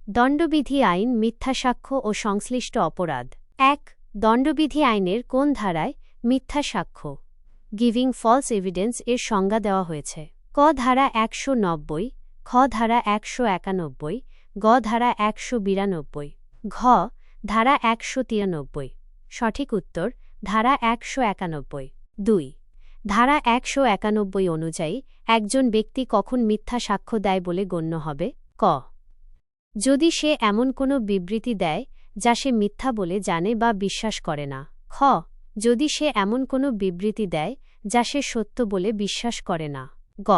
দণ্ডবিধি আইন মিথ্যা সাক্ষ্য ও সংশ্লিষ্ট অপরাধ। ১. দণ্ডবিধি আইনের কোন ধারায় মিথ্যা সাক্ষ্য গিভিং ফলস এভিডেন্স এর সংজ্ঞা দেওয়া হয়েছে? ক. ধারা ১৯০, খ. ধারা ১৯১, গ. ধারা ১৯২, ঘ. ধারা ১৯৩। সঠিক উত্তর ধারা ১৯১। ২. ধারা ১৯১ অনুযায়ী একজন ব্যক্তি কখন মিথ্যা সাক্ষ্য দেয় বলে গণ্য হবে? ক. যদি সে এমন কোনো বিবৃতি দেয় যা সে মিথ্যা বলে জানে বা বিশ্বাস করে না। খ. যদি সে এমন কোনো বিবৃতি দেয় যা সে সত্য বলে বিশ্বাস করে না। গ.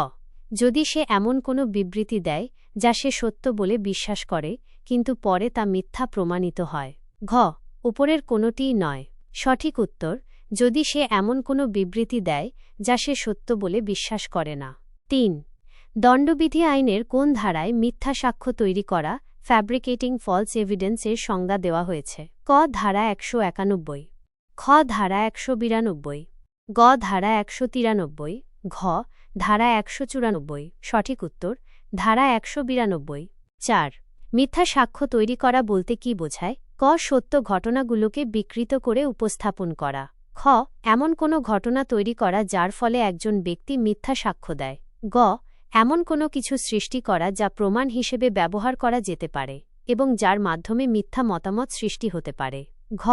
যদি সে এমন কোনো বিবৃতি দেয় যা সে সত্য বলে বিশ্বাস করে কিন্তু পরে তা মিথ্যা প্রমাণিত হয়। ঘ. উপরের কোনোটিই নয়। সঠিক উত্তর যদি সে এমন কোনো বিবৃতি দেয় যা সে সত্য বলে বিশ্বাস করে না। ৩. দণ্ডবিধি আইনের কোন ধারায় মিথ্যা সাক্ষ্য তৈরি করা ফ্যাব্রিকেটিং ফলস এভিডেন্স এর সংজ্ঞা দেওয়া হয়েছে? ক. ধারা ১৯১, খ. ধারা ১৯২, গ. ধারা ১৯৩, ঘ. ধারা ১৯৪। সঠিক উত্তর ধারা ১৯২। ৪. মিথ্যা সাক্ষ্য তৈরি করা বলতে কি বোঝায়? ক. সত্য ঘটনাগুলোকে বিকৃত করে উপস্থাপন করা। খ. এমন কোনো ঘটনা তৈরি করা যার ফলে একজন ব্যক্তি মিথ্যা সাক্ষ্য দেয়। গ. এমন কোনো কিছু সৃষ্টি করা যা প্রমাণ হিসেবে ব্যবহার করা যেতে পারে এবং যার মাধ্যমে মিথ্যা মতামত সৃষ্টি হতে পারে। ঘ.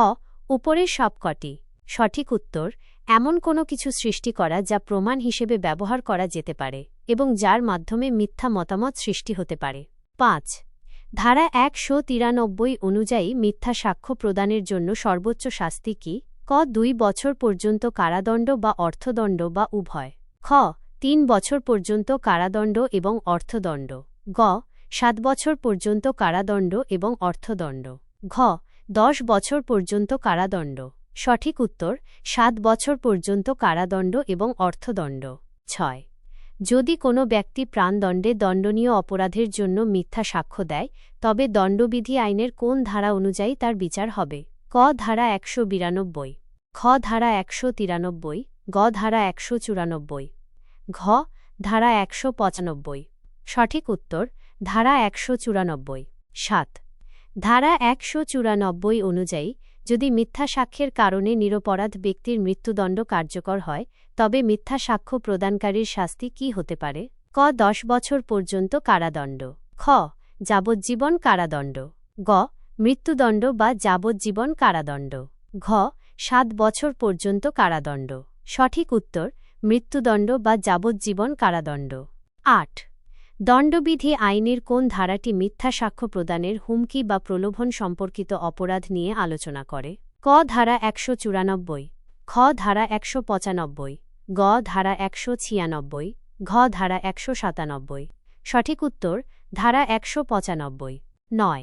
উপরের সবকটি। সঠিক উত্তর এমন কোনো কিছু সৃষ্টি করা যা প্রমাণ হিসেবে ব্যবহার করা যেতে পারে এবং যার মাধ্যমে মিথ্যা মতামত সৃষ্টি হতে পারে। ৫. ধারা ১৯৩ অনুযায়ী মিথ্যা সাক্ষ্য প্রদানের জন্য সর্বোচ্চ শাস্তি কি? ক. ২ বছর পর্যন্ত কারাদণ্ড বা অর্থদণ্ড বা উভয়। খ. ৩ বছর পর্যন্ত কারাদণ্ড এবং অর্থদণ্ড। গ. ৭ বছর পর্যন্ত কারাদণ্ড এবং অর্থদণ্ড। ঘ. ১০ বছর পর্যন্ত কারাদণ্ড। সঠিক উত্তর ৭ বছর পর্যন্ত কারাদণ্ড এবং অর্থদণ্ড। ৬. যদি কোনো ব্যক্তি প্রাণদণ্ডে দণ্ডনীয় অপরাধের জন্য মিথ্যা সাক্ষ্য দেয় তবে দণ্ডবিধি আইনের কোন ধারা অনুযায়ী তার বিচার হবে? ক. ধারা ১৯২, খ. ধারা ১৯৩, গ. ধারা ১৯৪, ঘ. ধারা ১৯৫। সঠিক উত্তর ধারা ১৯৪। ৭. ধারা ১৯৪ অনুযায়ী যদি মিথ্যা সাক্ষ্যের কারণে নিরপরাধ ব্যক্তির মৃত্যুদণ্ড কার্যকর হয় তবে মিথ্যা সাক্ষ্য প্রদানকারীর শাস্তি কি হতে পারে? ক. ১০ বছর পর্যন্ত কারাদণ্ড। খ. যাবজ্জীবন কারাদণ্ড। গ. মৃত্যুদণ্ড বা যাবজ্জীবন কারাদণ্ড। ঘ. ৭ বছর পর্যন্ত কারাদণ্ড। সঠিক উত্তর মৃত্যুদণ্ড বা যাবজ্জীবন কারাদণ্ড। ৮. দণ্ডবিধি আইনের কোন ধারাটি মিথ্যা সাক্ষ্য প্রদানের হুমকি বা প্রলোভন সম্পর্কিত অপরাধ নিয়ে আলোচনা করে? ক. ধারা ১৯৪, খ. ধারা ১৯৫, গ. ধারা ১৯৯, ঘ. ধারা ১৯৯। সঠিক উত্তর ধারা ১৯৫। ৯.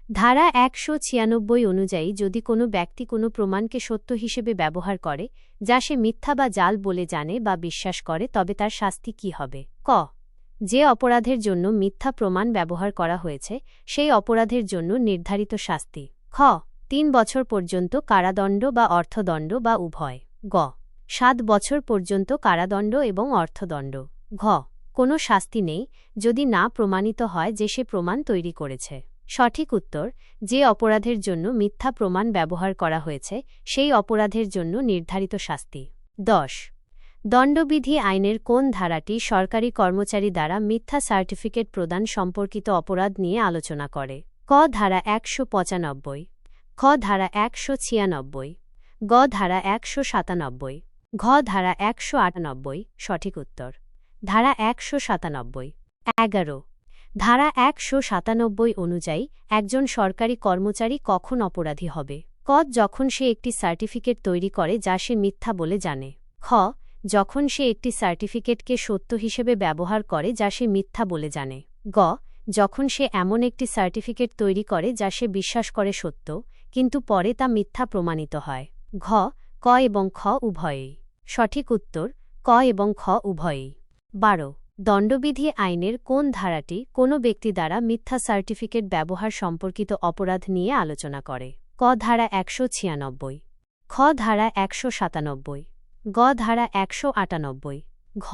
ধারা ১৯৯ অনুযায়ী যদি কোনো ব্যক্তি কোনো প্রমাণকে সত্য হিসেবে ব্যবহার করে যা সে মিথ্যা বা জাল বলে জানে বা বিশ্বাস করে তবে তার শাস্তি কি হবে? ক. যে অপরাধের জন্য মিথ্যা প্রমাণ ব্যবহার করা হয়েছে সেই অপরাধের জন্য নির্ধারিত শাস্তি। খ. ৩ বছর পর্যন্ত কারাদণ্ড বা অর্থদণ্ড বা উভয়। গ. ৭ বছর পর্যন্ত কারাদণ্ড এবং অর্থদণ্ড। ঘ. কোনো শাস্তি নেই যদি না প্রমাণিত হয় যে সে প্রমাণ তৈরি করেছে। সঠিক উত্তর যে অপরাধের জন্য মিথ্যা প্রমাণ ব্যবহার করা হয়েছে সেই অপরাধের জন্য নির্ধারিত শাস্তি। ১০. দণ্ডবিধি আইনের কোন ধারাটি সরকারি কর্মচারী দ্বারা মিথ্যা সার্টিফিকেট প্রদান সম্পর্কিত অপরাধ নিয়ে আলোচনা করে? ক. ধারা ১৯৫, খ. ধারা ১৯৯, গ. ধারা ১৯৯, ঘ. ধারা ১৯৯। সঠিক উত্তর ধারা ১৯৯। ১১. ধারা ১৯৯ অনুযায়ী একজন সরকারি কর্মচারী কখন অপরাধী হবে? ক. যখন সে একটি সার্টিফিকেট তৈরি করে যা সে মিথ্যা বলে জানে। খ. যখন সে একটি সার্টিফিকেটকে সত্য হিসেবে ব্যবহার করে যা সে মিথ্যা বলে জানে। গ. যখন সে এমন একটি সার্টিফিকেট তৈরি করে যা সে বিশ্বাস করে সত্য কিন্তু পরে তা মিথ্যা প্রমাণিত হয়। ঘ. ক এবং খ উভয়েই। সঠিক উত্তর ক এবং খ উভয়েই। ১২. দণ্ডবিধি আইনের কোন ধারাটি কোনো ব্যক্তি দ্বারা মিথ্যা সার্টিফিকেট ব্যবহার সম্পর্কিত অপরাধ নিয়ে আলোচনা করে? ক. ধারা ১৯৯, খ. ধারা ১৯৭, গ. ধারা ১৯৯, ঘ.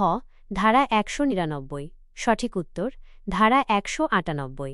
ধারা ১৯৯। সঠিক উত্তর ধারা ১৯৯।